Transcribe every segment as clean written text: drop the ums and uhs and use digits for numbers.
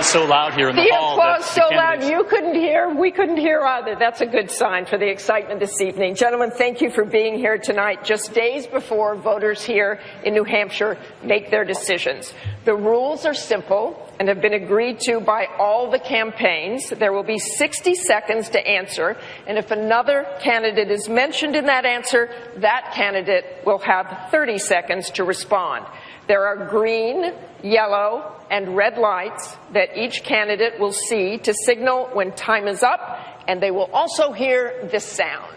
so loud here in the hall. The applause so loud you couldn't hear, we couldn't hear either. That's a good sign for the excitement this evening. Gentlemen, thank you for being here tonight, just days before voters here in New Hampshire make their decisions. The rules are simple and have been agreed to by all the campaigns. There will be 60 seconds to answer, and if another candidate is mentioned in that answer, that candidate will have 30 seconds to respond. There are green, yellow, and red lights that each candidate will see to signal when time is up, and they will also hear this sound.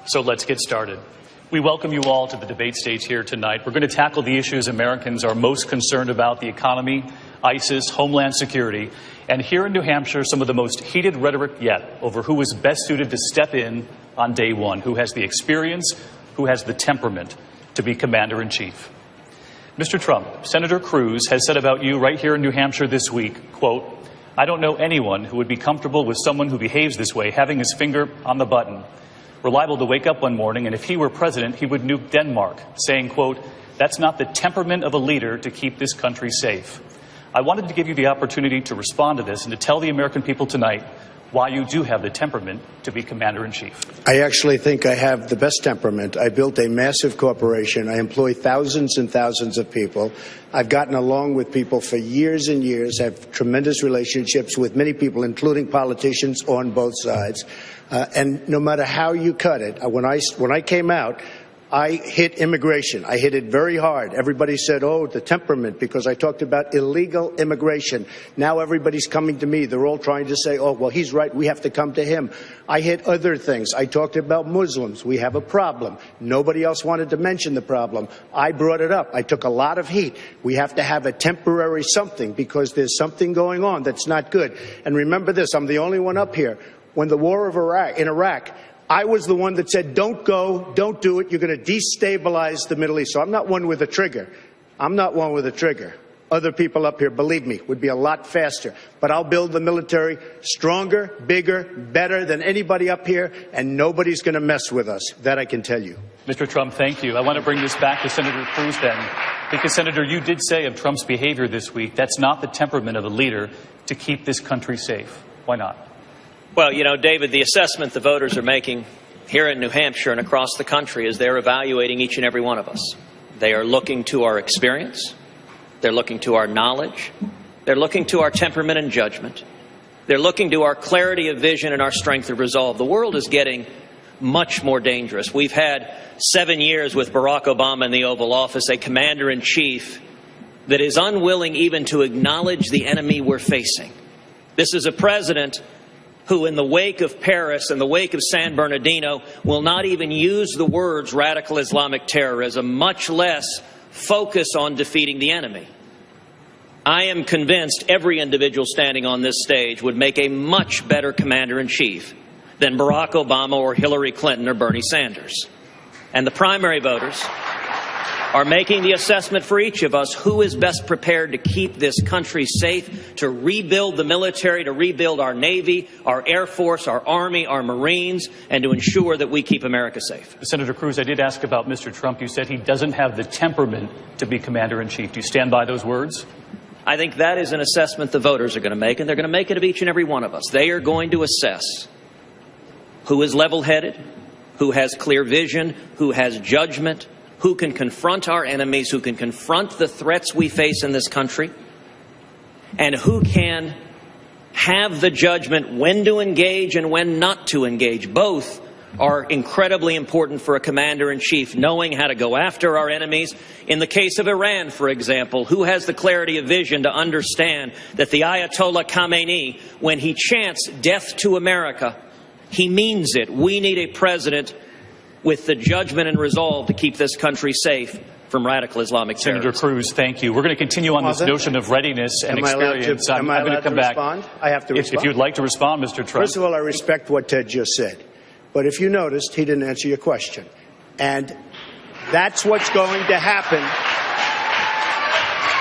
So let's get started. We welcome you all to the debate stage here tonight. We're going to tackle the issues Americans are most concerned about: the economy, ISIS, homeland security, and here in New Hampshire, some of the most heated rhetoric yet over who is best suited to step in on day one, who has the experience, who has the temperament to be commander-in-chief. Mr. Trump, Senator Cruz has said about you right here in New Hampshire this week, quote, "I don't know anyone who would be comfortable with someone who behaves this way, having his finger on the button. Reliable to wake up one morning, and if he were president, he would nuke Denmark," saying, quote, "That's not the temperament of a leader to keep this country safe." I wanted to give you the opportunity to respond to this and to tell the American people tonight why you do have the temperament to be commander-in-chief. I actually think I have the best temperament. I built a massive corporation. I employ thousands and thousands of people. I've gotten along with people for years and years, have tremendous relationships with many people, including politicians on both sides. And no matter how you cut it, when I came out, I hit immigration. I hit it very hard. Everybody said, oh, the temperament, because I talked about illegal immigration. Now everybody's coming to me. They're all trying to say, oh, well, he's right. We have to come to him. I hit other things. I talked about Muslims. We have a problem. Nobody else wanted to mention the problem. I brought it up. I took a lot of heat. We have to have a temporary something because there's something going on that's not good. And remember this, I'm the only one up here. When the war in Iraq, I was the one that said, don't go, don't do it. You're going to destabilize the Middle East. So I'm not one with a trigger. I'm not one with a trigger. Other people up here, believe me, would be a lot faster. But I'll build the military stronger, bigger, better than anybody up here, and nobody's going to mess with us. That I can tell you. Mr. Trump, thank you. I want to bring this back to Senator Cruz then, because, Senator, you did say of Trump's behavior this week, that's not the temperament of a leader to keep this country safe. Why not? Well, you know, David, the assessment the voters are making here in New Hampshire and across the country is they're evaluating each and every one of us. They are looking to our experience. They're looking to our knowledge. They're looking to our temperament and judgment. They're looking to our clarity of vision and our strength of resolve. The world is getting much more dangerous. We've had 7 years with Barack Obama in the Oval Office, a commander-in-chief that is unwilling even to acknowledge the enemy we're facing. This is a president who, in the wake of Paris and the wake of San Bernardino, will not even use the words radical Islamic terrorism, much less focus on defeating the enemy. I am convinced every individual standing on this stage would make a much better commander-in-chief than Barack Obama or Hillary Clinton or Bernie Sanders. And the primary voters are making the assessment for each of us who is best prepared to keep this country safe, to rebuild the military, to rebuild our Navy, our Air Force, our Army, our Marines, and to ensure that we keep America safe. Senator Cruz, I did ask about Mr. Trump. You said he doesn't have the temperament to be commander-in-chief. Do you stand by those words? I think that is an assessment the voters are going to make, and they're going to make it of each and every one of us. They are going to assess who is level-headed, who has clear vision, who has judgment, who can confront our enemies, who can confront the threats we face in this country, and who can have the judgment when to engage and when not to engage. Both are incredibly important for a commander-in-chief, knowing how to go after our enemies. In the case of Iran, for example, who has the clarity of vision to understand that the Ayatollah Khamenei, when he chants death to America, he means it. We need a president with the judgment and resolve to keep this country safe from radical Islamic terrorism. Senator Cruz, thank you. We're going to continue on this notion of readiness and experience. Am I allowed to respond? I have to respond. If you'd like to respond, Mr. Trump. First of all, I respect what Ted just said. But if you noticed, he didn't answer your question. And that's what's going to happen.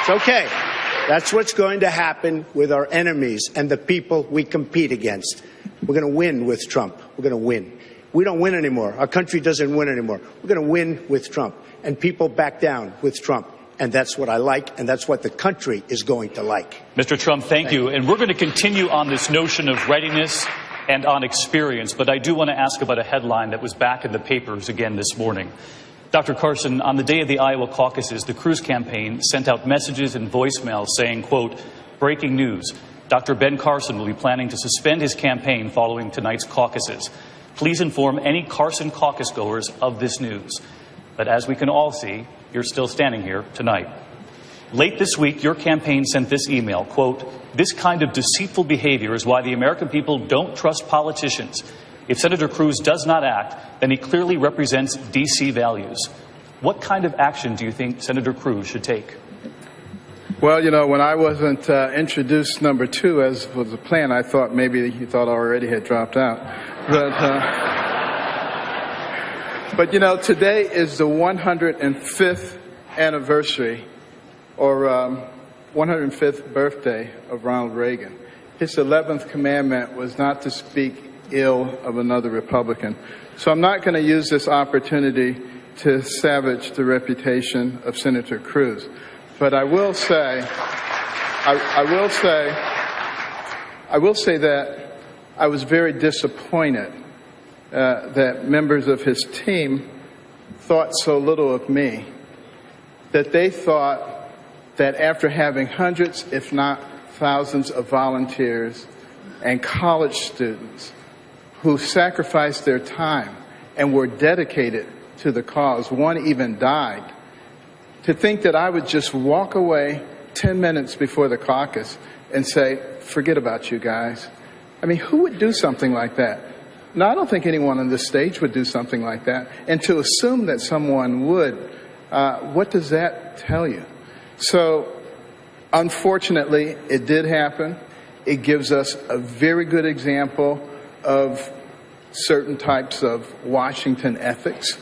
It's okay. That's what's going to happen with our enemies and the people we compete against. We're going to win with Trump. We're going to win. We don't win anymore. Our country doesn't win anymore. We're going to win with Trump. And people back down with Trump. And that's what I like, and that's what the country is going to like. Mr. Trump, thank you. And we're going to continue on this notion of readiness and on experience, but I do want to ask about a headline that was back in the papers again this morning. Dr. Carson, on the day of the Iowa caucuses, the Cruz campaign sent out messages and voicemails saying, quote, breaking news, Dr. Ben Carson will be planning to suspend his campaign following tonight's caucuses. Please inform any Carson caucus goers of this news. But as we can all see, you're still standing here tonight. Late this week, your campaign sent this email, quote, this kind of deceitful behavior is why the American people don't trust politicians. If Senator Cruz does not act, then he clearly represents D.C. values. What kind of action do you think Senator Cruz should take? Well, you know, when I wasn't introduced number 2, as was the plan, I thought maybe he thought I already had dropped out. But you know, today is the 105th anniversary, or 105th birthday of Ronald Reagan. His 11th commandment was not to speak ill of another Republican. So I'm not going to use this opportunity to savage the reputation of Senator Cruz. But I will say that I was very disappointed that members of his team thought so little of me, that they thought that after having hundreds, if not thousands, of volunteers and college students who sacrificed their time and were dedicated to the cause, one even died, to think that I would just walk away 10 minutes before the caucus and say, forget about you guys. I mean, who would do something like that? No, I don't think anyone on this stage would do something like that. And to assume that someone would, what does that tell you? So, unfortunately, it did happen. It gives us a very good example of certain types of Washington ethics.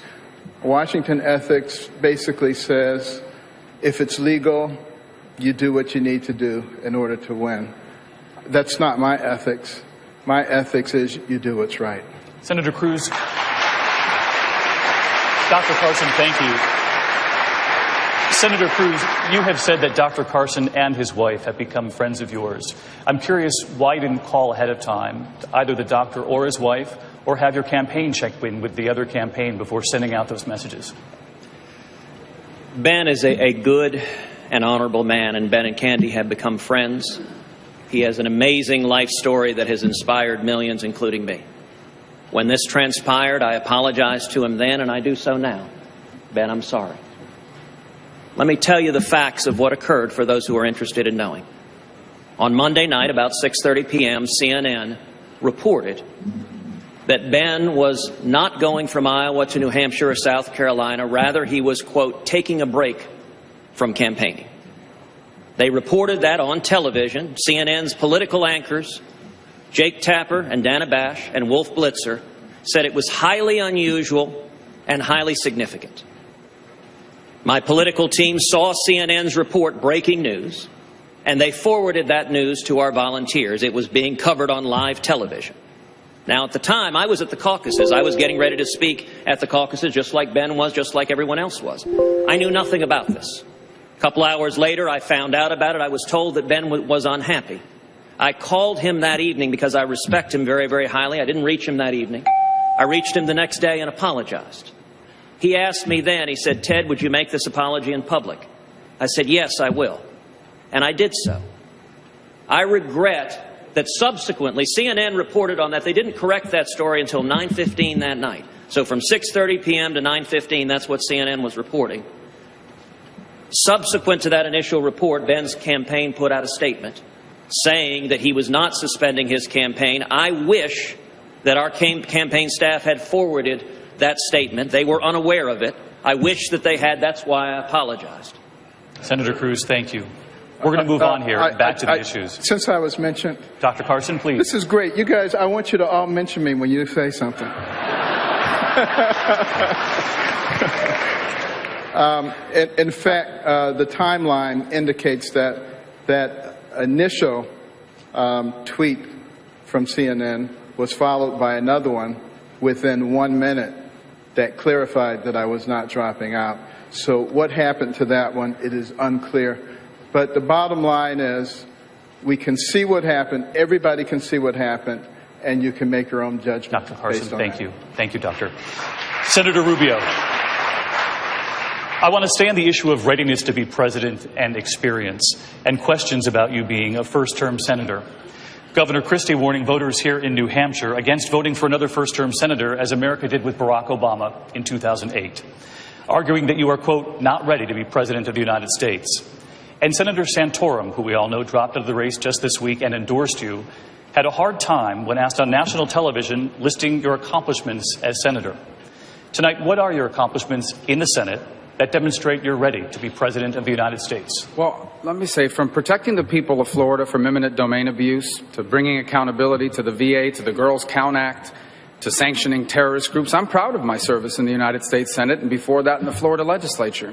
Washington ethics basically says, if it's legal, you do what you need to do in order to win. That's not my ethics. My ethics is you do what's right. Senator Cruz. Dr. Carson, thank you. Senator Cruz, you have said that Dr. Carson and his wife have become friends of yours. I'm curious why you didn't call ahead of time to either the doctor or his wife, or have your campaign check in with the other campaign before sending out those messages. Ben is a good and honorable man, and Ben and Candy have become friends. He has an amazing life story that has inspired millions, including me. When this transpired, I apologized to him then, and I do so now. Ben, I'm sorry. Let me tell you the facts of what occurred for those who are interested in knowing. On Monday night, about 6:30 p.m., CNN reported that Ben was not going from Iowa to New Hampshire or South Carolina. Rather, he was, quote, taking a break from campaigning. They reported that on television. CNN's political anchors, Jake Tapper and Dana Bash and Wolf Blitzer, said it was highly unusual and highly significant. My political team saw CNN's report breaking news, and they forwarded that news to our volunteers. It was being covered on live television. Now, at the time, I was at the caucuses. I was getting ready to speak at the caucuses, just like Ben was, just like everyone else was. I knew nothing about this. A couple hours later, I found out about it. I was told that Ben was unhappy. I called him that evening because I respect him very, very highly. I didn't reach him that evening. I reached him the next day and apologized. He asked me then, he said, Ted, would you make this apology in public? I said, yes, I will. And I did so. I regret that subsequently CNN reported on that. They didn't correct that story until 9:15 that night. So from 6:30 p.m. to 9:15, that's what CNN was reporting. Subsequent to that initial report, Ben's campaign put out a statement saying that he was not suspending his campaign. I wish that our campaign staff had forwarded that statement. They were unaware of it. I wish that they had. That's why I apologized. Senator Cruz, thank you. We're going to move on here, back to the issues. Since I was mentioned. Dr. Carson, please. This is great. You guys, I want you to all mention me when you say something. In fact, the timeline indicates that initial tweet from CNN was followed by another one within 1 minute that clarified that I was not dropping out. So what happened to that one, it is unclear. But the bottom line is we can see what happened, everybody can see what happened, and you can make your own judgment. Dr. Carson, thank you. Thank you, Doctor. Senator Rubio, I want to stay on the issue of readiness to be president and experience and questions about you being a first-term senator. Governor Christie warning voters here in New Hampshire against voting for another first-term senator, as America did with Barack Obama in 2008, arguing that you are, quote, not ready to be president of the United States. And Senator Santorum, who we all know dropped out of the race just this week and endorsed you, had a hard time when asked on national television listing your accomplishments as senator. Tonight, what are your accomplishments in the Senate that demonstrate you're ready to be president of the United States? Well, let me say, from protecting the people of Florida from eminent domain abuse, to bringing accountability to the VA, to the Girls Count Act, to sanctioning terrorist groups, I'm proud of my service in the United States Senate and before that in the Florida legislature.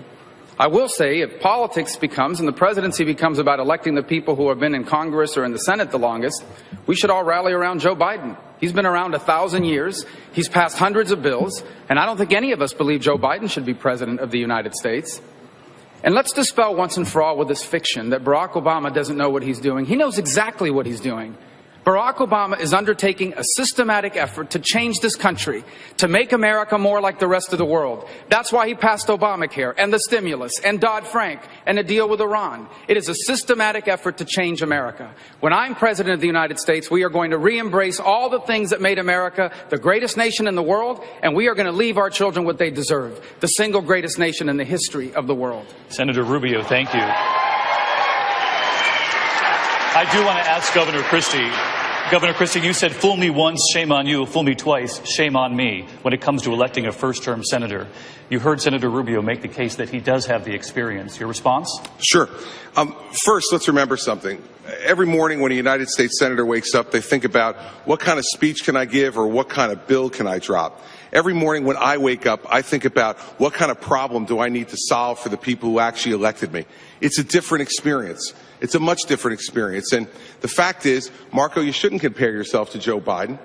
I will say, if politics becomes, and the presidency becomes about electing the people who have been in Congress or in the Senate the longest, we should all rally around Joe Biden. He's been around 1,000 years. He's passed hundreds of bills. And I don't think any of us believe Joe Biden should be president of the United States. And let's dispel once and for all with this fiction that Barack Obama doesn't know what he's doing. He knows exactly what he's doing. Barack Obama is undertaking a systematic effort to change this country, to make America more like the rest of the world. That's why he passed Obamacare and the stimulus and Dodd-Frank and a deal with Iran. It is a systematic effort to change America. When I'm president of the United States, we are going to re-embrace all the things that made America the greatest nation in the world, and we are going to leave our children what they deserve, the single greatest nation in the history of the world. Senator Rubio, thank you. I do want to ask Governor Christie. Governor Christie, you said, fool me once, shame on you, fool me twice, shame on me, when it comes to electing a first-term senator. You heard Senator Rubio make the case that he does have the experience. Your response? Sure. First, let's remember something. Every morning when a United States senator wakes up, they think about what kind of speech can I give or what kind of bill can I drop. Every morning when I wake up, I think about what kind of problem do I need to solve for the people who actually elected me. It's a different experience. It's a much different experience. And the fact is, Marco, you shouldn't compare yourself to Joe Biden,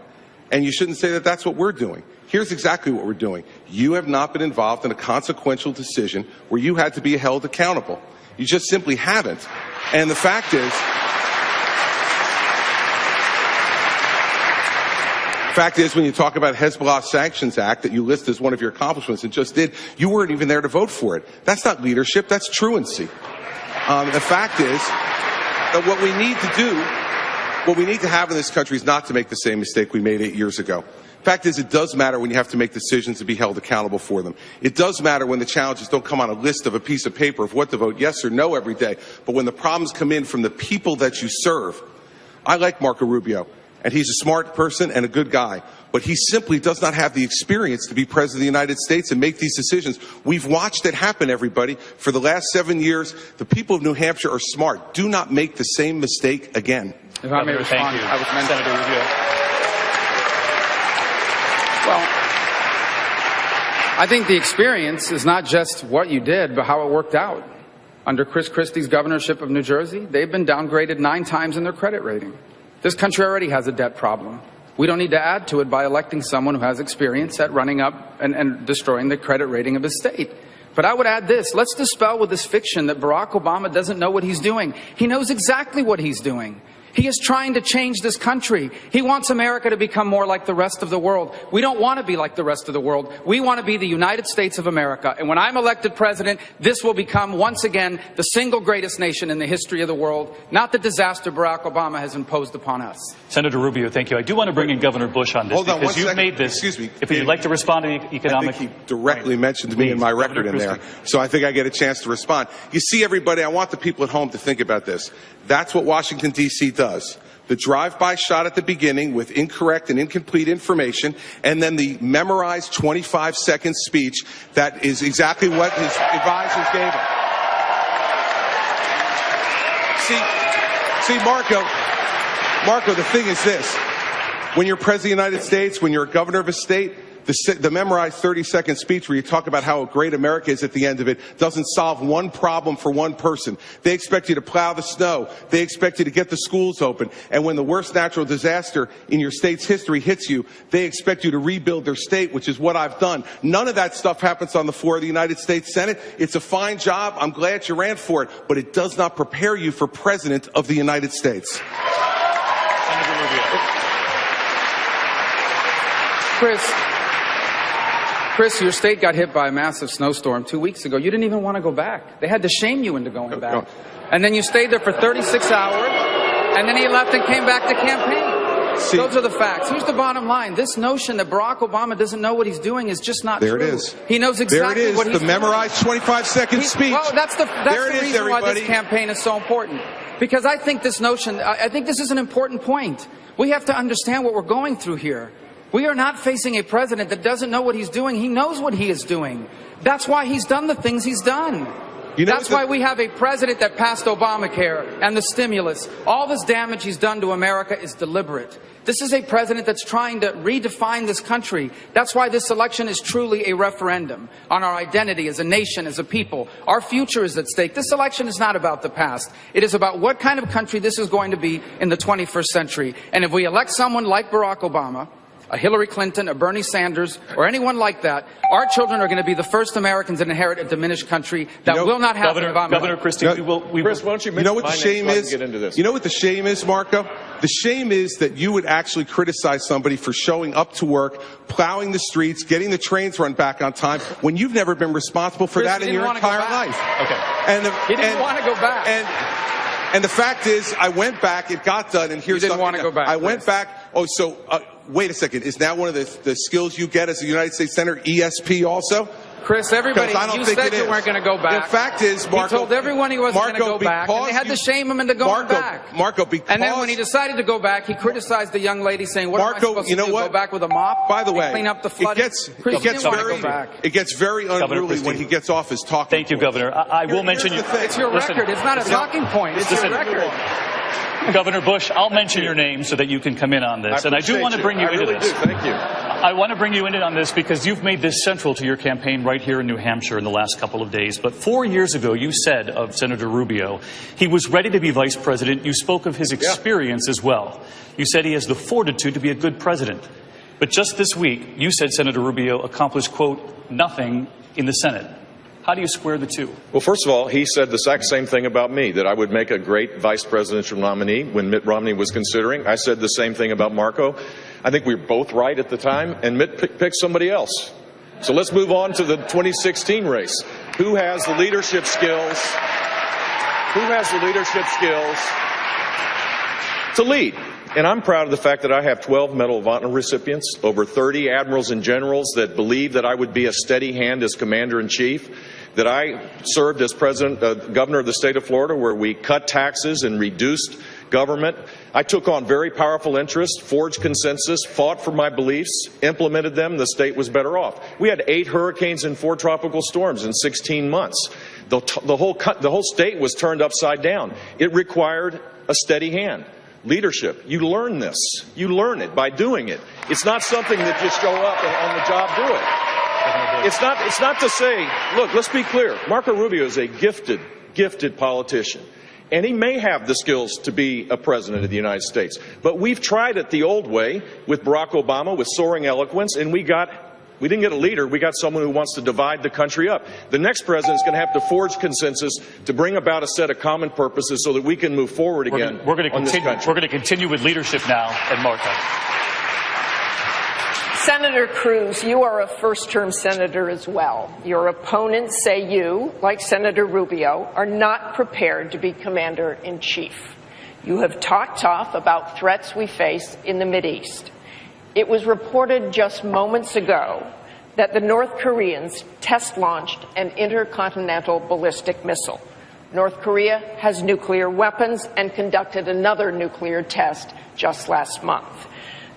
and you shouldn't say that that's what we're doing. Here's exactly what we're doing. You have not been involved in a consequential decision where you had to be held accountable. You just simply haven't. And the fact is, when you talk about Hezbollah Sanctions Act that you list as one of your accomplishments and just did, you weren't even there to vote for it. That's not leadership, that's truancy. The fact is that what we need to have in this country is not to make the same mistake we made 8 years ago. The fact is, it does matter when you have to make decisions to be held accountable for them. It does matter when the challenges don't come on a list of a piece of paper of what to vote, yes or no every day, but when the problems come in from the people that you serve. I like Marco Rubio, and he's a smart person and a good guy, but he simply does not have the experience to be president of the United States and make these decisions. We've watched it happen, everybody. For the last 7 years, the people of New Hampshire are smart. Do not make the same mistake again. If I may respond, I was meant Senator Rubio. Well, I think the experience is not just what you did, but how it worked out. Under Chris Christie's governorship of New Jersey, they've been downgraded 9 times in their credit rating. This country already has a debt problem. We don't need to add to it by electing someone who has experience at running up and destroying the credit rating of his state. But I would add this. Let's dispel with this fiction that Barack Obama doesn't know what he's doing. He knows exactly what he's doing. He is trying to change this country. He wants America to become more like the rest of the world. We don't want to be like the rest of the world. We want to be the United States of America. And when I'm elected president, this will become once again the single greatest nation in the history of the world, not the disaster Barack Obama has imposed upon us. Senator Rubio, thank you. I do want to bring in Governor Bush on this. Hold on, because you've second. made this. Excuse me. If you'd like to respond to the economic. I think he directly mentioned me in my record in there, so I think I get a chance to respond. You see, everybody, I want the people at home to think about this. That's what Washington, D.C. does. The drive-by shot at the beginning with incorrect and incomplete information, and then the memorized 25-second speech that is exactly what his advisors gave him. See, Marco, the thing is this. When you're president of the United States, when you're a governor of a state, the memorized 30-second speech where you talk about how great America is at the end of it doesn't solve one problem for one person. They expect you to plow the snow. They expect you to get the schools open. And when the worst natural disaster in your state's history hits you, they expect you to rebuild their state, which is what I've done. None of that stuff happens on the floor of the United States Senate. It's a fine job. I'm glad you ran for it, but it does not prepare you for President of the United States. Chris, your state got hit by a massive snowstorm 2 weeks ago. You didn't even want to go back. They had to shame you into going back. And then you stayed there for 36 hours, and then he left and came back to campaign. See, those are the facts. Here's the bottom line. This notion that Barack Obama doesn't know what he's doing is just not true. There it is. He knows exactly what he's doing. The memorized 25-second speech. Well, that's the reason why this campaign is so important. Because I think this is an important point. We have to understand what we're going through here. We are not facing a president that doesn't know what he's doing. He knows what he is doing. That's why he's done the things he's done. That's why we have a president that passed Obamacare and the stimulus. All this damage he's done to America is deliberate. This is a president that's trying to redefine this country. That's why this election is truly a referendum on our identity as a nation, as a people. Our future is at stake. This election is not about the past. It is about what kind of country this is going to be in the 21st century. And if we elect someone like Barack Obama, a Hillary Clinton, a Bernie Sanders, or anyone like that, our children are going to be the first Americans to inherit a diminished country that will not have Governor Christie, Chris, why don't you mention my name so I can get into this? You know what the shame is, Marco? The shame is that you would actually criticize somebody for showing up to work, plowing the streets, getting the trains run back on time, when you've never been responsible for that in your entire life. Okay. He didn't want to go back. And the fact is, I went back, it got done, and here's something. You didn't want to go back. I went back. Oh, so wait a second. Is that one of the skills you get as a United States Senator, ESP also? Chris, everybody, you said you weren't going to go back. The fact is, Marco, he told everyone he wasn't going to go back, and they had to shame him into going back. And then when he decided to go back, he criticized the young lady, saying, "What am I supposed to do? Go back with a mop? By the way, clean up the flood." It gets very unruly when he gets off his talking. Thank you, Governor. I will mention you. It's your record. It's not a talking point. It's your record. Governor Bush, I'll mention your name so that you can come in on this. And I do want to bring you into this. Thank you. I want to bring you in on this because you've made this central to your campaign right here in New Hampshire in the last couple of days. But 4 years ago, you said of Senator Rubio, he was ready to be vice president. You spoke of his experience as well. You said he has the fortitude to be a good president. But just this week, you said Senator Rubio accomplished, quote, nothing in the Senate. How do you square the two? Well, first of all, he said the exact same thing about me, that I would make a great vice presidential nominee when Mitt Romney was considering. I said the same thing about Marco. I think we were both right at the time, and Mitt picked somebody else. So let's move on to the 2016 race. Who has the leadership skills? Who has the leadership skills to lead? And I'm proud of the fact that I have 12 Medal of Honor recipients, over 30 admirals and generals that believe that I would be a steady hand as commander-in-chief, that I served as governor of the state of Florida, where we cut taxes and reduced government. I took on very powerful interests, forged consensus, fought for my beliefs, implemented them. The state was better off. We had 8 hurricanes and 4 tropical storms in 16 months. The whole state was turned upside down. It required a steady hand. Leadership. You learn this. You learn it by doing it. It's not something that just show up and on the job do it. It's not to say, look, let's be clear. Marco Rubio is a gifted politician. And he may have the skills to be a president of the United States. But we've tried it the old way with Barack Obama, with soaring eloquence, and we didn't get a leader. We got someone who wants to divide the country up. The next president is going to have to forge consensus to bring about a set of common purposes so that we can move forward again. We're going to continue with leadership now, and Marco. Senator Cruz, you are a first-term senator as well. Your opponents say you, like Senator Rubio, are not prepared to be commander-in-chief. You have talked tough about threats we face in the Mideast. It was reported just moments ago that the North Koreans test-launched an intercontinental ballistic missile. North Korea has nuclear weapons and conducted another nuclear test just last month.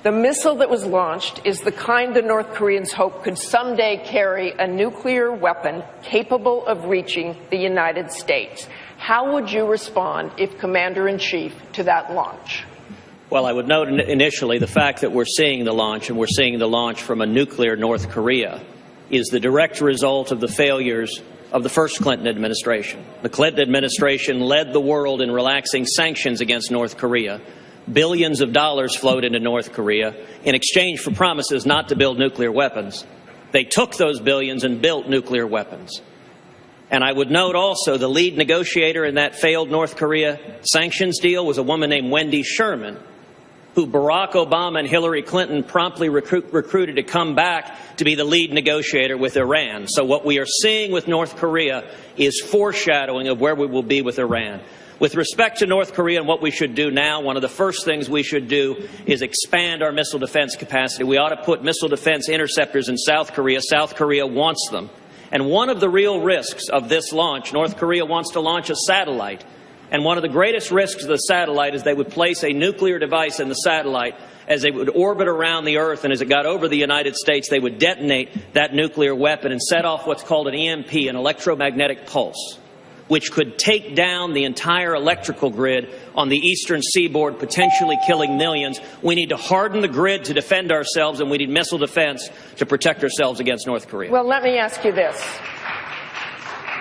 The missile that was launched is the kind the North Koreans hope could someday carry a nuclear weapon capable of reaching the United States. How would you respond if commander-in-chief to that launch? Well, I would note initially the fact that we're seeing the launch, and we're seeing the launch from a nuclear North Korea, is the direct result of the failures of the first Clinton administration. The Clinton administration led the world in relaxing sanctions against North Korea. Billions of dollars flowed into North Korea in exchange for promises not to build nuclear weapons. They took those billions and built nuclear weapons. And I would note also the lead negotiator in that failed North Korea sanctions deal was a woman named Wendy Sherman, who Barack Obama and Hillary Clinton promptly recruited to come back to be the lead negotiator with Iran. So what we are seeing with North Korea is foreshadowing of where we will be with Iran. With respect to North Korea and what we should do now, one of the first things we should do is expand our missile defense capacity. We ought to put missile defense interceptors in South Korea. South Korea wants them. And one of the real risks of this launch, North Korea wants to launch a satellite. And one of the greatest risks of the satellite is they would place a nuclear device in the satellite as they would orbit around the Earth, and as it got over the United States, they would detonate that nuclear weapon and set off what's called an EMP, an electromagnetic pulse, which could take down the entire electrical grid on the eastern seaboard, potentially killing millions. We need to harden the grid to defend ourselves, and we need missile defense to protect ourselves against North Korea. Well, let me ask you this.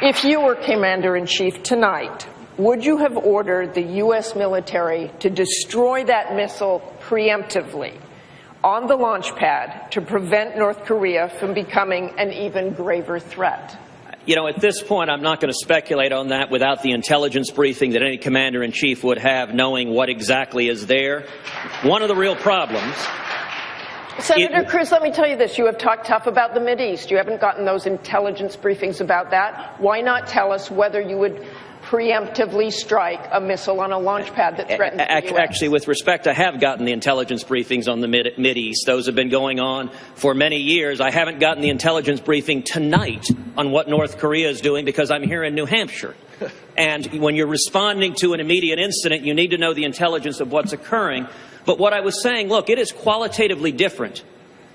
If you were Commander-in-Chief tonight, would you have ordered the U.S. military to destroy that missile preemptively on the launch pad to prevent North Korea from becoming an even graver threat? You know, at this point, I'm not going to speculate on that without the intelligence briefing that any commander-in-chief would have, knowing what exactly is there. One of the real problems... Senator Cruz, let me tell you this. You have talked tough about the Mideast. You haven't gotten those intelligence briefings about that. Why not tell us whether you would preemptively strike a missile on a launch pad that threatens the U.S.? Actually, with respect, I have gotten the intelligence briefings on the Mideast. Those have been going on for many years. I haven't gotten the intelligence briefing tonight on what North Korea is doing because I'm here in New Hampshire. And when you're responding to an immediate incident, you need to know the intelligence of what's occurring. But what I was saying, look, it is qualitatively different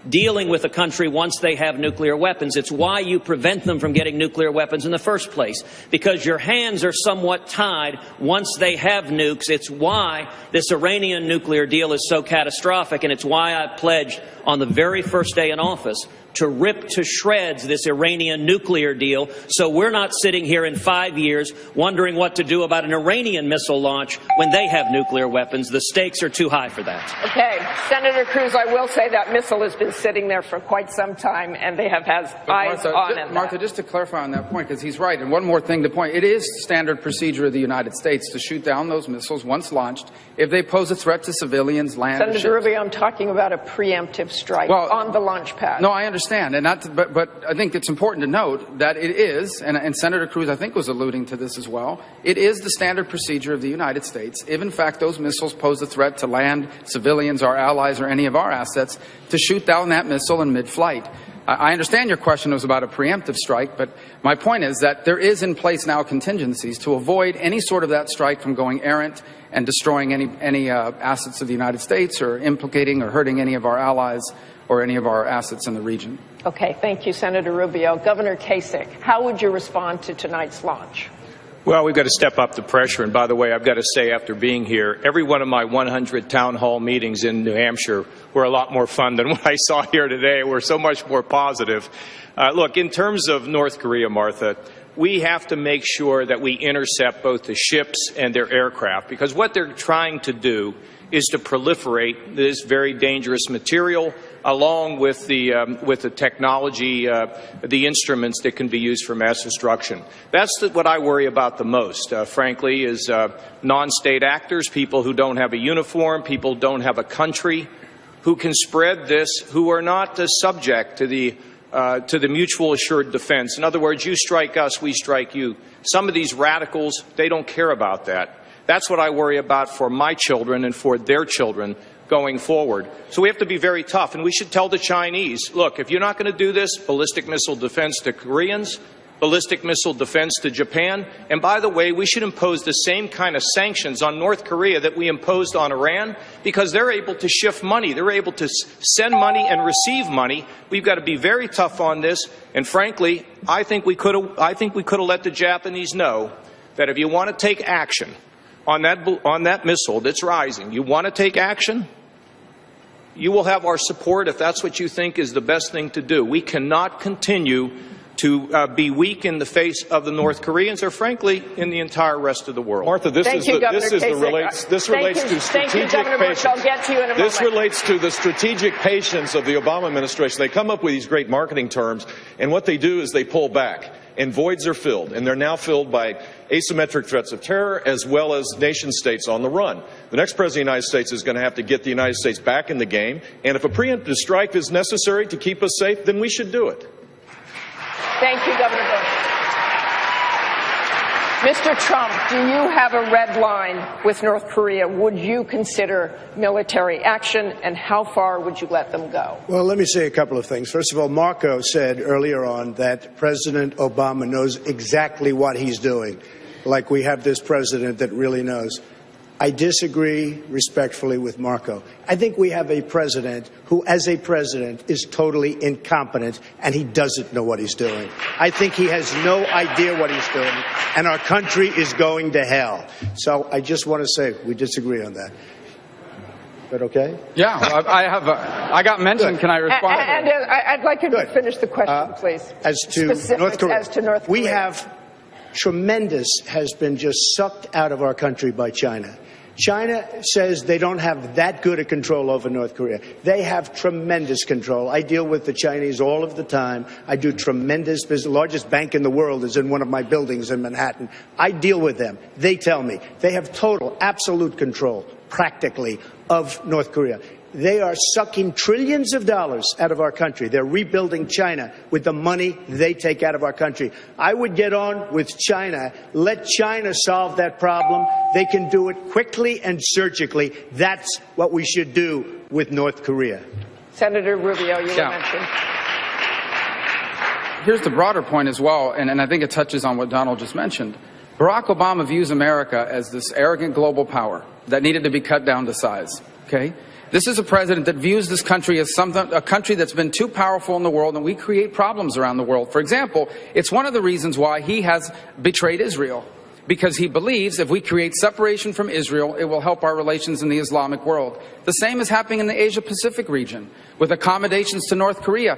dealing with a country once they have nuclear weapons. It's why you prevent them from getting nuclear weapons in the first place, because your hands are somewhat tied once they have nukes. It's why this Iranian nuclear deal is so catastrophic, and it's why I pledged on the very first day in office to rip to shreds this Iranian nuclear deal, so we're not sitting here in 5 years wondering what to do about an Iranian missile launch when they have nuclear weapons. The stakes are too high for that. Okay, Senator Cruz, I will say that missile has been sitting there for quite some time, and they have had eyes on it. Martha, just to clarify on that point, because he's right, and one more thing to point, it is standard procedure of the United States to shoot down those missiles once launched if they pose a threat to civilians, land, Senator Rubio, I'm talking about a preemptive strike on the launch pad. No, I understand, and but I think it's important to note that it is, and Senator Cruz, I think, was alluding to this as well, it is the standard procedure of the United States, if in fact those missiles pose a threat to land, civilians, our allies, or any of our assets, to shoot down that missile in mid-flight. I understand your question was about a preemptive strike, but my point is that there is in place now contingencies to avoid any sort of that strike from going errant and destroying any assets of the United States, or implicating or hurting any of our allies or any of our assets in the region. Okay, thank you, Senator Rubio. Governor Kasich, how would you respond to tonight's launch? Well, we've got to step up the pressure. And by the way, I've got to say, after being here, every one of my 100 town hall meetings in New Hampshire were a lot more fun than what I saw here today. We're so much more positive. Look, in terms of North Korea, Martha, we have to make sure that we intercept both the ships and their aircraft, because what they're trying to do is to proliferate this very dangerous material along with the technology, the instruments that can be used for mass destruction. That's what I worry about the most, frankly, is non-state actors, people who don't have a uniform, people who don't have a country, who can spread this, who are not subject to the mutual assured defense. In other words, you strike us, we strike you. Some of these radicals, they don't care about that. That's what I worry about for my children and for their children going forward. So we have to be very tough, and we should tell the Chinese, look, if you're not going to do this, ballistic missile defense to Koreans, ballistic missile defense to Japan, and by the way, we should impose the same kind of sanctions on North Korea that we imposed on Iran, because they're able to shift money, they're able to send money and receive money. We've got to be very tough on this, and frankly, I think we could have let the Japanese know that if you want to take action, on that missile that's rising. You want to take action? You will have our support if that's what you think is the best thing to do. We cannot continue to be weak in the face of the North Koreans, or frankly, in the entire rest of the world. Martha, this relates to strategic patience. I'll get to you in a moment. This relates to the strategic patience of the Obama administration. They come up with these great marketing terms, and what they do is they pull back, and voids are filled, and they're now filled by asymmetric threats of terror as well as nation states on the run. The next president of the United States is going to have to get the United States back in the game, and if a preemptive strike is necessary to keep us safe, then we should do it. Thank you, Governor Bush. Mr. Trump, do you have a red line with North Korea? Would you consider military action, and how far would you let them go? Well, let me say a couple of things. First of all, Marco said earlier on that President Obama knows exactly what he's doing, like we have this president that really knows. I disagree respectfully with Marco. I think we have a president who, as a president, is totally incompetent, and he doesn't know what he's doing. I think he has no idea what he's doing, and our country is going to hell. So I just want to say we disagree on that. Is that okay? Yeah, I got mentioned. Good. Can I respond? And I'd like you to finish the question, please. As to North Korea, we Korea. have tremendous has been just sucked out of our country by China. China says they don't have that good a control over North Korea. They have tremendous control. I deal with the Chinese all of the time. I do tremendous business. The largest bank in the world is in one of my buildings in Manhattan. I deal with them. They tell me they have total, absolute control, practically, of North Korea. They are sucking trillions of dollars out of our country. They're rebuilding China with the money they take out of our country. I would get on with China. Let China solve that problem. They can do it quickly and surgically. That's what we should do with North Korea. Senator Rubio, you were mentioned. Here's the broader point as well, and I think it touches on what Donald just mentioned. Barack Obama views America as this arrogant global power that needed to be cut down to size. Okay? This is a president that views this country as a country that's been too powerful in the world, and we create problems around the world. For example, it's one of the reasons why he has betrayed Israel, because he believes if we create separation from Israel, it will help our relations in the Islamic world. The same is happening in the Asia-Pacific region with accommodations to North Korea.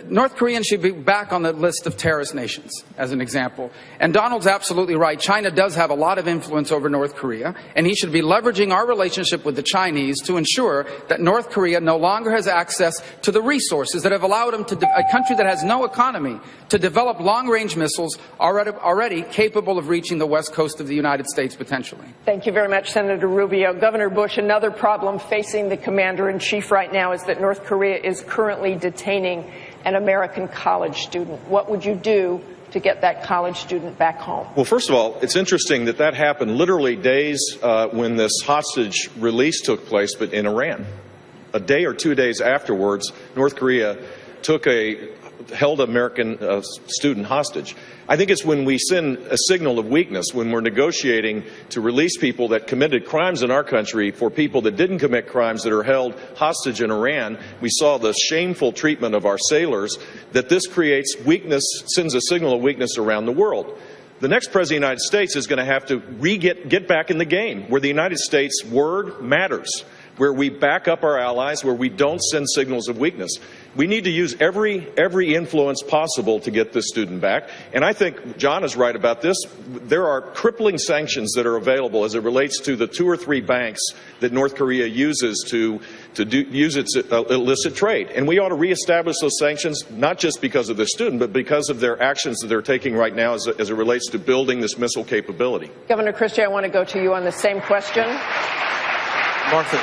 North Koreans should be back on the list of terrorist nations, as an example. And Donald's absolutely right. China does have a lot of influence over North Korea, and he should be leveraging our relationship with the Chinese to ensure that North Korea no longer has access to the resources that have allowed him to, a country that has no economy, to develop long-range missiles already capable of reaching the west coast of the United States potentially. Thank you very much, Senator Rubio. Governor Bush, another problem facing the commander-in-chief right now is that North Korea is currently detaining an American college student. What would you do to get that college student back home? Well, first of all, it's interesting that that happened literally days when this hostage release took place, but in Iran. A day or 2 days afterwards, North Korea held an American student hostage. I think it's when we send a signal of weakness, when we're negotiating to release people that committed crimes in our country for people that didn't commit crimes that are held hostage in Iran. We saw the shameful treatment of our sailors, that this creates weakness, sends a signal of weakness around the world. The next president of the United States is going to have to get back in the game, where the United States' word matters, where we back up our allies, where we don't send signals of weakness. We need to use every influence possible to get this student back. And I think John is right about this. There are crippling sanctions that are available as it relates to the 2 or 3 banks that North Korea uses to use its illicit trade. And we ought to reestablish those sanctions, not just because of the student, but because of their actions that they're taking right now as it relates to building this missile capability. Governor Christie, I want to go to you on the same question. Martha.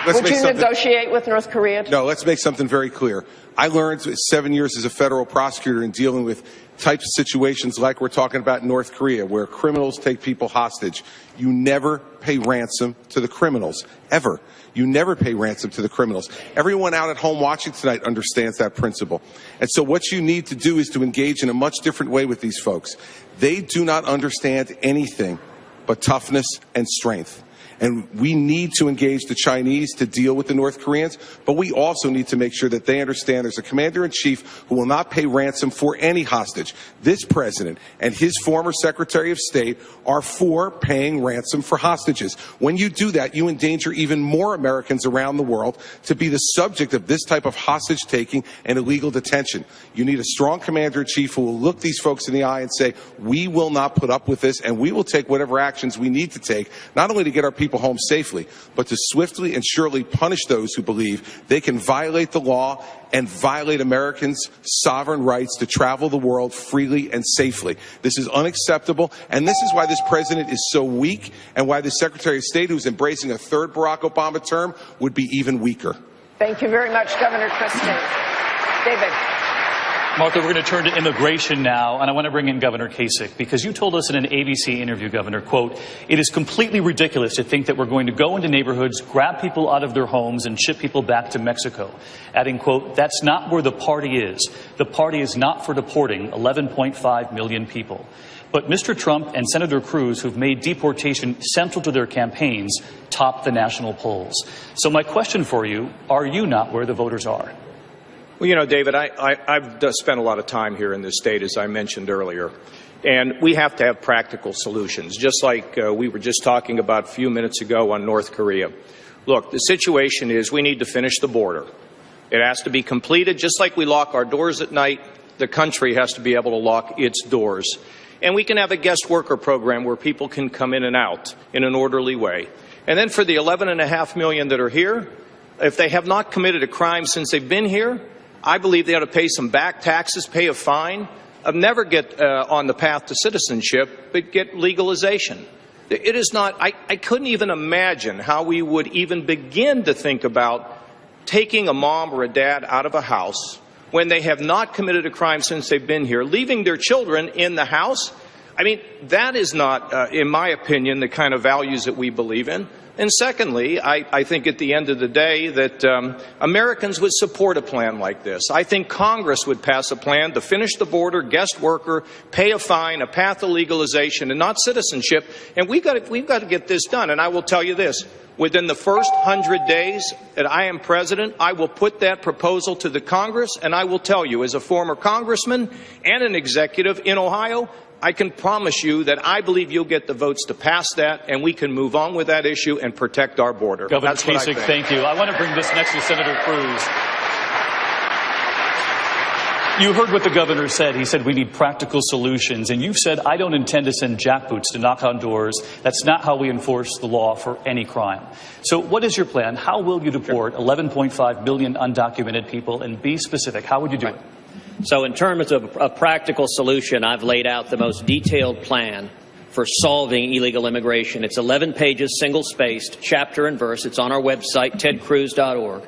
Would you negotiate with North Korea? No, let's make something very clear. I learned 7 years as a federal prosecutor in dealing with types of situations like we're talking about in North Korea, where criminals take people hostage. You never pay ransom to the criminals, ever. You never pay ransom to the criminals. Everyone out at home watching tonight understands that principle. And so what you need to do is to engage in a much different way with these folks. They do not understand anything but toughness and strength. And we need to engage the Chinese to deal with the North Koreans, but we also need to make sure that they understand there's a commander-in-chief who will not pay ransom for any hostage. This president and his former Secretary of State are for paying ransom for hostages. When you do that, you endanger even more Americans around the world to be the subject of this type of hostage-taking and illegal detention. You need a strong commander-in-chief who will look these folks in the eye and say, we will not put up with this, and we will take whatever actions we need to take, not only to get our people home safely, but to swiftly and surely punish those who believe they can violate the law and violate Americans' sovereign rights to travel the world freely and safely. This is unacceptable, and this is why this president is so weak, and why the Secretary of State, who's embracing a third Barack Obama term, would be even weaker. Thank you very much, Governor Christie. David. Martha, we're going to turn to immigration now, and I want to bring in Governor Kasich, because you told us in an ABC interview, Governor, quote, "It is completely ridiculous to think that we're going to go into neighborhoods, grab people out of their homes, and ship people back to Mexico." Adding, quote, "That's not where the party is. The party is not for deporting 11.5 million people." But Mr. Trump and Senator Cruz, who've made deportation central to their campaigns, top the national polls. So my question for you, are you not where the voters are? Well, you know, David, I've spent a lot of time here in this state, as I mentioned earlier, and we have to have practical solutions, just like we were just talking about a few minutes ago on North Korea. Look, the situation is we need to finish the border. It has to be completed. Just like we lock our doors at night, the country has to be able to lock its doors. And we can have a guest worker program where people can come in and out in an orderly way. And then for the 11.5 million that are here, if they have not committed a crime since they've been here, I believe they ought to pay some back taxes, pay a fine, never get on the path to citizenship, but get legalization. It is not, I couldn't even imagine how we would even begin to think about taking a mom or a dad out of a house when they have not committed a crime since they've been here, leaving their children in the house. I mean, that is not, in my opinion, the kind of values that we believe in. And secondly, I think at the end of the day that Americans would support a plan like this. I think Congress would pass a plan to finish the border, guest worker, pay a fine, a path to legalization, and not citizenship. And we've got to get this done. And I will tell you this. Within the first 100 days that I am president, I will put that proposal to the Congress, and I will tell you, as a former congressman and an executive in Ohio, I can promise you that I believe you'll get the votes to pass that, and we can move on with that issue and protect our border. Governor Kasich, thank you. I want to bring this next to Senator Cruz. You heard what the governor said. He said we need practical solutions. And you've said, I don't intend to send jackboots to knock on doors. That's not how we enforce the law for any crime. So what is your plan? How will you deport 11.5 million undocumented people? And be specific. How would you do it? So in terms of a practical solution, I've laid out the most detailed plan for solving illegal immigration. It's 11 pages, single-spaced, chapter and verse. It's on our website, tedcruz.org.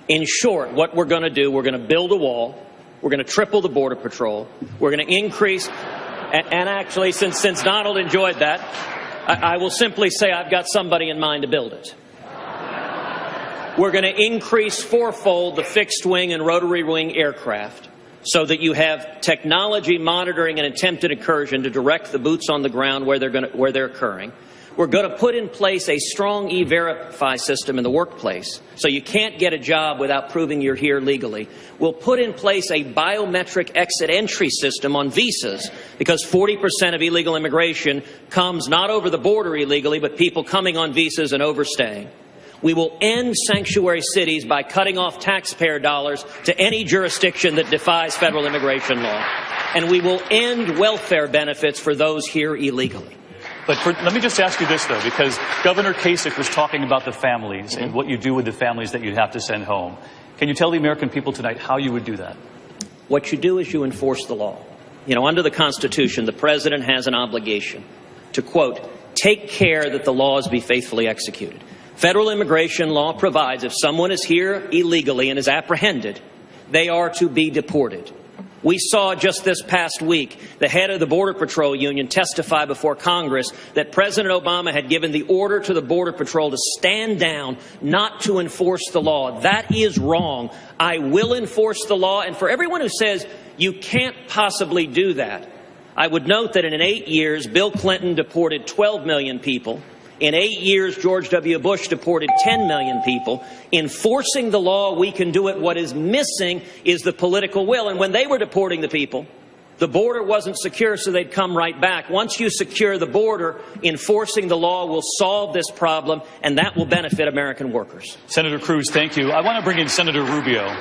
In short, what we're going to do, we're going to build a wall. We're going to triple the Border Patrol. We're going to increase, and actually, since Donald enjoyed that, I will simply say I've got somebody in mind to build it. We're going to increase fourfold the fixed-wing and rotary-wing aircraft so that you have technology monitoring an attempted incursion to direct the boots on the ground where they're occurring. We're going to put in place a strong E-Verify system in the workplace, so you can't get a job without proving you're here legally. We'll put in place a biometric exit-entry system on visas, because 40% of illegal immigration comes not over the border illegally, but people coming on visas and overstaying. We will end sanctuary cities by cutting off taxpayer dollars to any jurisdiction that defies federal immigration law. And we will end welfare benefits for those here illegally. But let me just ask you this, though, because Governor Kasich was talking about the families and what you do with the families that you'd have to send home. Can you tell the American people tonight how you would do that? What you do is you enforce the law. You know, under the Constitution, the president has an obligation to, quote, take care that the laws be faithfully executed. Federal immigration law provides if someone is here illegally and is apprehended, they are to be deported. We saw just this past week the head of the Border Patrol Union testify before Congress that President Obama had given the order to the Border Patrol to stand down, not to enforce the law. That is wrong. I will enforce the law. And for everyone who says you can't possibly do that, I would note that in 8 years, Bill Clinton deported 12 million people. In 8 years, George W. Bush deported 10 million people. Enforcing the law, we can do it. What is missing is the political will. And when they were deporting the people, the border wasn't secure, so they'd come right back. Once you secure the border, enforcing the law will solve this problem, and that will benefit American workers. Senator Cruz, thank you. I want to bring in Senator Rubio.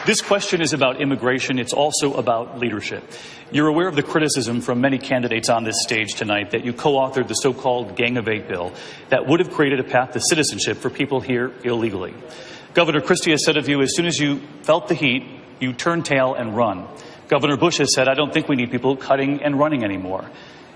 This question is about immigration. It's also about leadership. You're aware of the criticism from many candidates on this stage tonight that you co-authored the so-called Gang of Eight bill that would have created a path to citizenship for people here illegally. Governor Christie has said of you, as soon as you felt the heat, you turned tail and run. Governor Bush has said, I don't think we need people cutting and running anymore.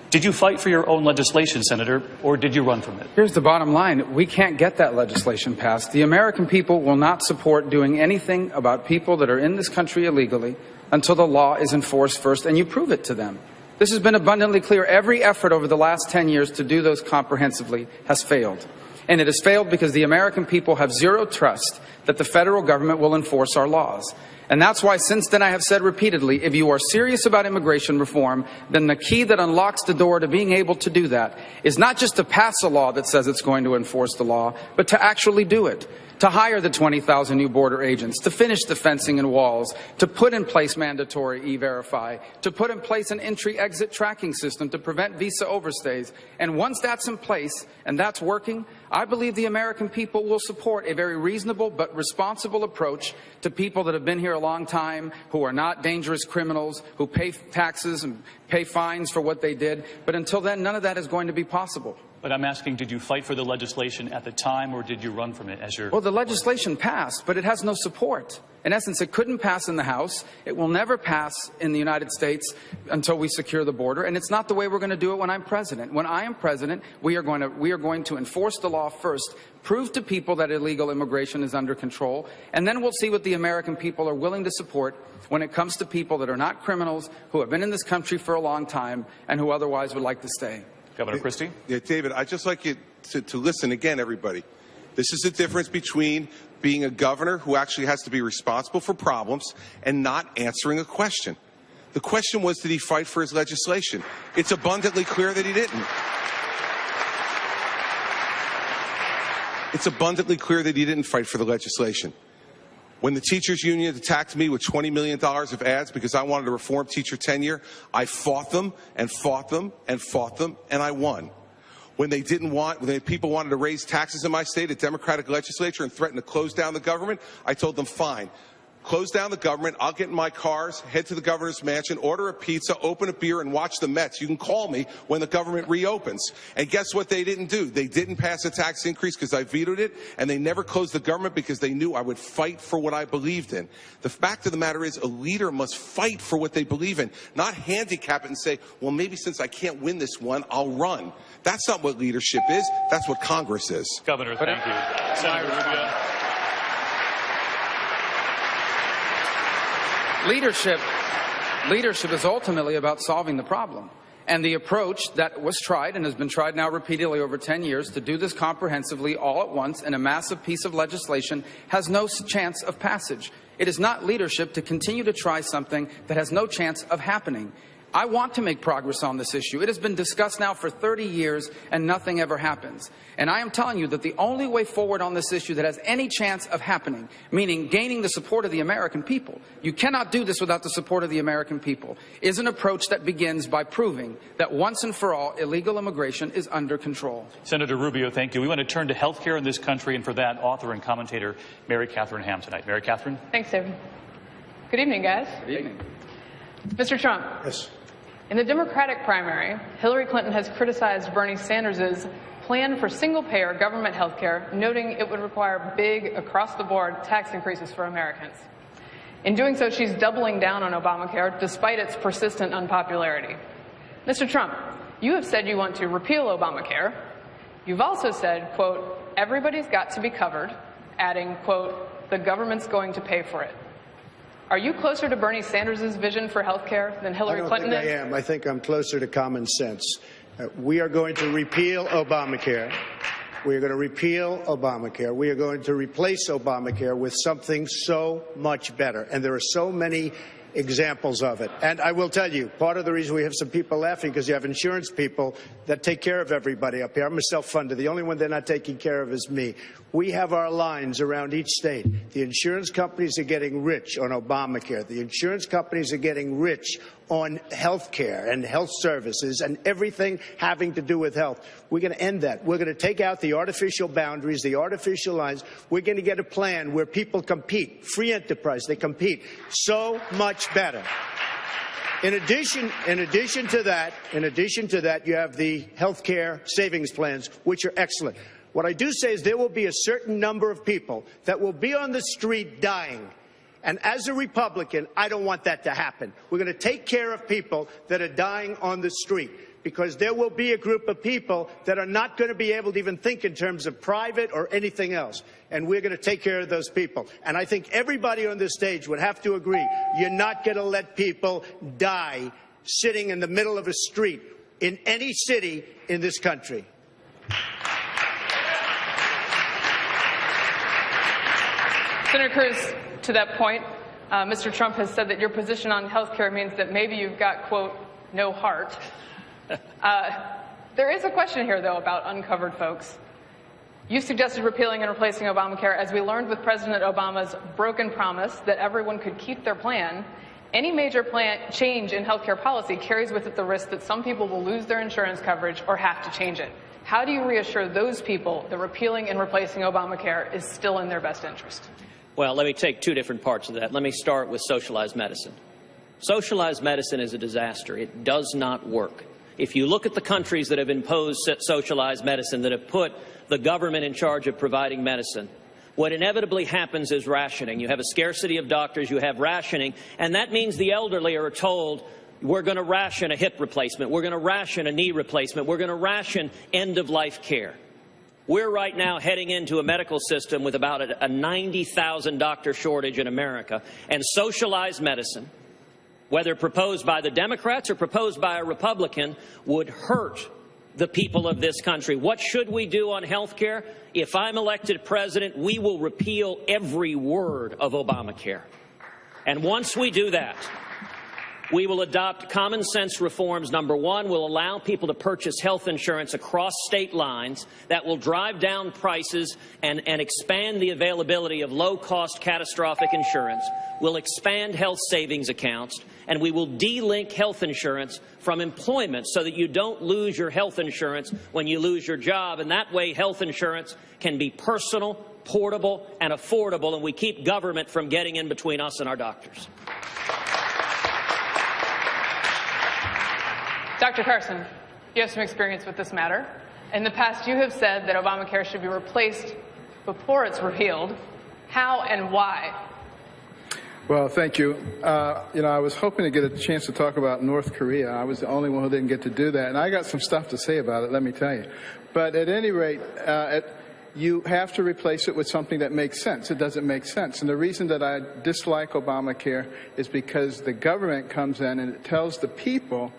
Did you fight for your own legislation, Senator, or did you run from it? Here's the bottom line. We can't get that legislation passed. The American people will not support doing anything about people that are in this country illegally until the law is enforced first, and you prove it to them. This has been abundantly clear. Every effort over the last 10 years to do those comprehensively has failed. And it has failed because the American people have zero trust that the federal government will enforce our laws. And that's why since then I have said repeatedly, if you are serious about immigration reform, then the key that unlocks the door to being able to do that is not just to pass a law that says it's going to enforce the law, but to actually do it. To hire the 20,000 new border agents, to finish the fencing and walls, to put in place mandatory E-Verify, to put in place an entry-exit tracking system to prevent visa overstays. And once that's in place and that's working, I believe the American people will support a very reasonable but responsible approach to people that have been here a long time, who are not dangerous criminals, who pay taxes and pay fines for what they did. But until then, none of that is going to be possible. But I'm asking, did you fight for the legislation at the time, or did you run from it as your... Well, the legislation passed, but it has no support. In essence, it couldn't pass in the House. It will never pass in the United States until we secure the border. And it's not the way we're going to do it when I'm president. When I am president, we are going to enforce the law first, prove to people that illegal immigration is under control, and then we'll see what the American people are willing to support when it comes to people that are not criminals, who have been in this country for a long time, and who otherwise would like to stay. Governor Christie? Yeah, David, I'd just like you to listen again, everybody. This is the difference between being a governor who actually has to be responsible for problems and not answering a question. The question was, did he fight for his legislation? It's abundantly clear that he didn't. It's abundantly clear that he didn't fight for the legislation. When the teachers union attacked me with $20 million of ads because I wanted to reform teacher tenure, I fought them and fought them and fought them, and I won. When people wanted to raise taxes in my state, a Democratic legislature, and threatened to close down the government, I told them, fine. Close down the government, I'll get in my cars, head to the governor's mansion, order a pizza, open a beer, and watch the Mets. You can call me when the government reopens. And guess what they didn't do? They didn't pass a tax increase because I vetoed it, and they never closed the government because they knew I would fight for what I believed in. The fact of the matter is, a leader must fight for what they believe in, not handicap it and say, well, maybe since I can't win this one, I'll run. That's not what leadership is. That's what Congress is. Governor, thank you. Senator Rubio. Leadership is ultimately about solving the problem. And the approach that was tried and has been tried now repeatedly over 10 years to do this comprehensively all at once in a massive piece of legislation has no chance of passage. It is not leadership to continue to try something that has no chance of happening. I want to make progress on this issue. It has been discussed now for 30 years and nothing ever happens. And I am telling you that the only way forward on this issue that has any chance of happening, meaning gaining the support of the American people, you cannot do this without the support of the American people, is an approach that begins by proving that once and for all illegal immigration is under control. Senator Rubio, thank you. We want to turn to health care in this country, and for that, author and commentator Mary Catherine Ham tonight. Mary Catherine? Thanks, David. Good evening, guys. Good evening. Mr. Trump. Yes. In the Democratic primary, Hillary Clinton has criticized Bernie Sanders' plan for single-payer government health care, noting it would require big, across-the-board tax increases for Americans. In doing so, she's doubling down on Obamacare, despite its persistent unpopularity. Mr. Trump, you have said you want to repeal Obamacare. You've also said, quote, everybody's got to be covered, adding, quote, the government's going to pay for it. Are you closer to Bernie Sanders' vision for health care than Hillary Clinton is? I am. I think I'm closer to common sense. We are going to repeal Obamacare. We are going to repeal Obamacare. We are going to replace Obamacare with something so much better. And there are so many examples of it. And I will tell you, part of the reason we have some people laughing because you have insurance people that take care of everybody up here. I'm a self-funder. The only one they're not taking care of is me. We have our lines around each state. The insurance companies are getting rich on Obamacare. The insurance companies are getting rich on health care and health services and everything having to do with health. We're going to end that. We're going to take out the artificial boundaries, the artificial lines. We're going to get a plan where people compete. Free enterprise. They compete so much better. In addition to that, you have the health care savings plans, which are excellent. What I do say is there will be a certain number of people that will be on the street dying. And as a Republican, I don't want that to happen. We're going to take care of people that are dying on the street, because there will be a group of people that are not going to be able to even think in terms of private or anything else. And we're going to take care of those people. And I think everybody on this stage would have to agree, you're not going to let people die sitting in the middle of a street in any city in this country. Senator Cruz, to that point, Mr. Trump has said that your position on health care means that maybe you've got, quote, no heart. There is a question here, though, about uncovered folks. You suggested repealing and replacing Obamacare. As we learned with President Obama's broken promise that everyone could keep their plan, any major change in health care policy carries with it the risk that some people will lose their insurance coverage or have to change it. How do you reassure those people that repealing and replacing Obamacare is still in their best interest? Well, let me take two different parts of that. Let me start with socialized medicine. Socialized medicine is a disaster. It does not work. If you look at the countries that have imposed socialized medicine, that have put the government in charge of providing medicine, what inevitably happens is rationing. You have a scarcity of doctors, you have rationing, and that means the elderly are told, we're going to ration a hip replacement, we're going to ration a knee replacement, we're going to ration end-of-life care. We're right now heading into a medical system with about a 90,000 doctor shortage in America, and socialized medicine, whether proposed by the Democrats or proposed by a Republican, would hurt the people of this country. What should we do on health care? If I'm elected president, we will repeal every word of Obamacare. And once we do that, we will adopt common sense reforms. Number one, we'll allow people to purchase health insurance across state lines that will drive down prices and expand the availability of low-cost catastrophic insurance. We'll expand health savings accounts, and we will de-link health insurance from employment so that you don't lose your health insurance when you lose your job. And that way, health insurance can be personal, portable, and affordable, and we keep government from getting in between us and our doctors. Dr. Carson, you have some experience with this matter. In the past, you have said that Obamacare should be replaced before it's repealed. How and why? Well, thank you. I was hoping to get a chance to talk about North Korea. I was the only one who didn't get to do that, and I got some stuff to say about it, let me tell you. But at any rate, you have to replace it with something that makes sense. It doesn't make sense. And the reason that I dislike Obamacare is because the government comes in and it tells the people,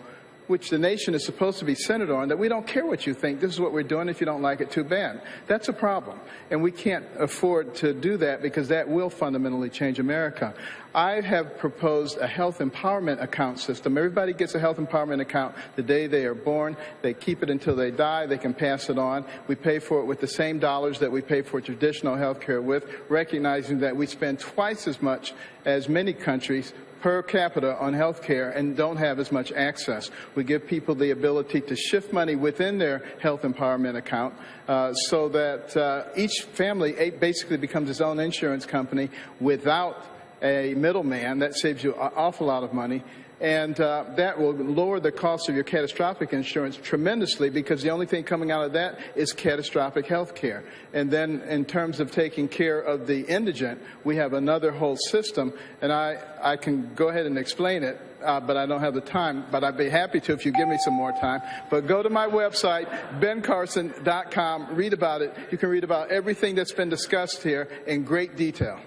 which the nation is supposed to be centered on, that we don't care what you think. This is what we're doing. If you don't like it, too bad. That's a problem. And we can't afford to do that because that will fundamentally change America. I have proposed a health empowerment account system. Everybody gets a health empowerment account the day they are born. They keep it until they die. They can pass it on. We pay for it with the same dollars that we pay for traditional health care with, recognizing that we spend twice as much as many countries per capita on health care and don't have as much access. We give people the ability to shift money within their health empowerment account so that each family basically becomes its own insurance company without a middleman. That saves you an awful lot of money. And that will lower the cost of your catastrophic insurance tremendously, because the only thing coming out of that is catastrophic health care. And then in terms of taking care of the indigent, we have another whole system. And I can go ahead and explain it, but I don't have the time. But I'd be happy to if you give me some more time. But go to my website, bencarson.com, read about it. You can read about everything that's been discussed here in great detail.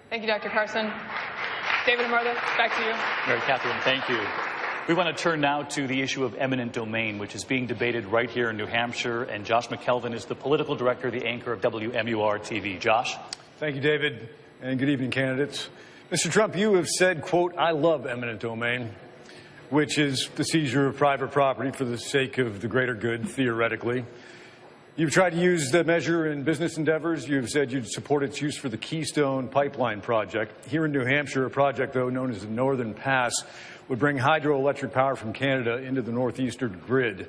Thank you, Dr. Carson. David and Martha, back to you. Mary Catherine, thank you. We want to turn now to the issue of eminent domain, which is being debated right here in New Hampshire. And Josh McKelvin is the political director, the anchor of WMUR TV. Josh? Thank you, David, and good evening, candidates. Mr. Trump, you have said, quote, "I love eminent domain," which is the seizure of private property for the sake of the greater good, theoretically. You've tried to use the measure in business endeavors. You've said you'd support its use for the Keystone Pipeline project. Here in New Hampshire, a project, though, known as the Northern Pass, would bring hydroelectric power from Canada into the northeastern grid.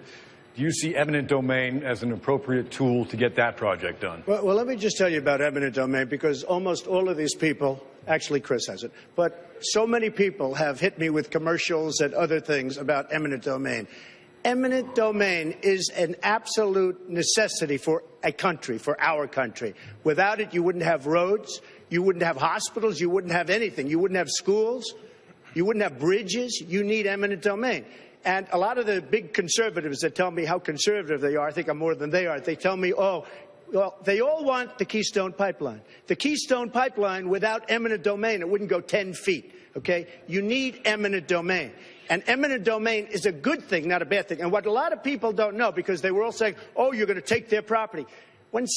Do you see eminent domain as an appropriate tool to get that project done? Well, let me just tell you about eminent domain, because almost all of these people, actually Chris hasn't, but so many people have hit me with commercials and other things about eminent domain. Eminent domain is an absolute necessity for a country, for our country. Without it, you wouldn't have roads, you wouldn't have hospitals, you wouldn't have anything. You wouldn't have schools, you wouldn't have bridges. You need eminent domain. And a lot of the big conservatives that tell me how conservative they are, I think I'm more than they are, they tell me, oh, well, they all want the Keystone Pipeline. The Keystone Pipeline, without eminent domain, it wouldn't go 10 feet, okay? You need eminent domain. And eminent domain is a good thing, not a bad thing. And what a lot of people don't know, because they were all saying, oh, you're going to take their property. When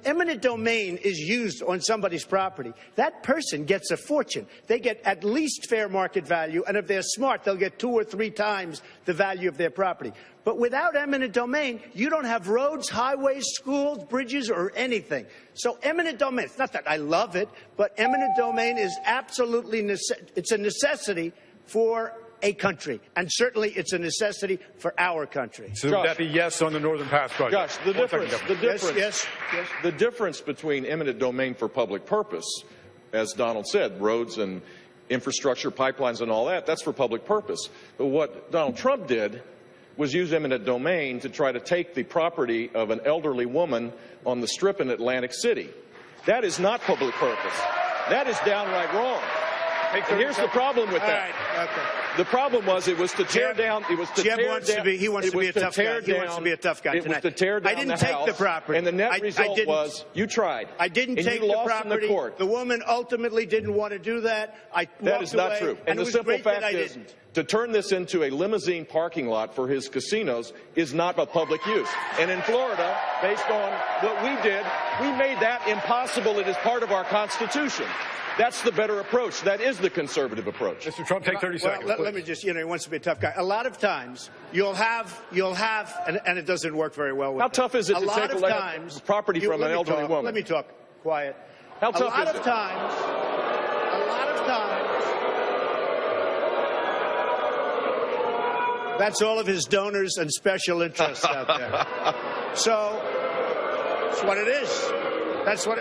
eminent domain is used on somebody's property, that person gets a fortune. They get at least fair market value, and if they're smart, they'll get 2 or 3 times the value of their property. But without eminent domain, you don't have roads, highways, schools, bridges, or anything. So eminent domain, it's not that I love it, but eminent domain is absolutely, it's a necessity for a country, and certainly it's a necessity for our country. So would that be yes on the Northern Pass project? Josh, the difference between eminent domain for public purpose, as Donald said, roads and infrastructure, pipelines and all that, that's for public purpose. But what Donald Trump did was use eminent domain to try to take the property of an elderly woman on the Strip in Atlantic City. That is not public purpose. That is downright wrong. And here's the problem with that. All right, okay. The problem was it was to tear down. It was to tear down. He wants to be a tough guy. He wants to be a tough guy tonight. It was to tear down I didn't the take house, the property. And the net result was you tried. I didn't take the property. In the court. The woman ultimately didn't want to do that. That is not true. And the simple fact is, to turn this into a limousine parking lot for his casinos is not a public use. And in Florida, based on what we did, we made that impossible. It is part of our Constitution. That's the better approach. That is the conservative approach. Mr. Trump, take 30 seconds. Let me just, he wants to be a tough guy. A lot of times, you'll have, and it doesn't work very well with How tough is it to take property from an elderly woman? Let me talk. Quiet. How tough is it? A lot of times, that's all of his donors and special interests out there. So, that's what it is.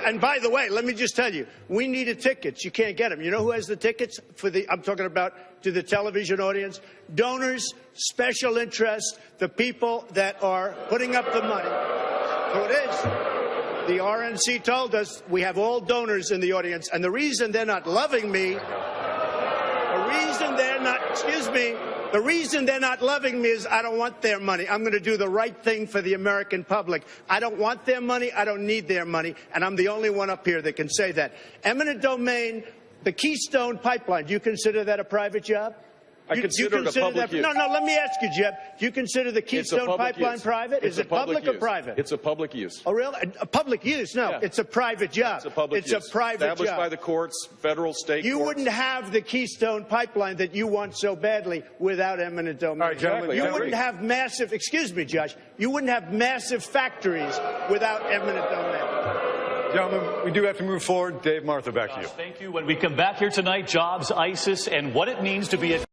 And by the way, let me just tell you, we needed tickets. You can't get them. You know who has the tickets I'm talking about to the television audience? Donors, special interests, the people that are putting up the money. So it is. The RNC told us we have all donors in the audience, and the reason they're not loving me, the reason they're not loving me is I don't want their money. I'm going to do the right thing for the American public. I don't want their money. I don't need their money. And I'm the only one up here that can say that. Eminent domain, the Keystone Pipeline, do you consider that a private job? I consider it a public use. No, let me ask you, Jeb. Do you consider the Keystone Pipeline private? Is it public or private? It's a public use. Oh, really? A public use? No, yeah. It's a private job. It's a public use. It's a private job. Established by the courts, federal, state You courts. wouldn't have the Keystone Pipeline that you want so badly without eminent domain. All right, gentlemen. You wouldn't have massive, excuse me, Josh, you wouldn't have massive factories without eminent domain. Gentlemen, we do have to move forward. Dave, Martha, back to you. Thank you. When we come back here tonight, jobs, ISIS, and what it means to be a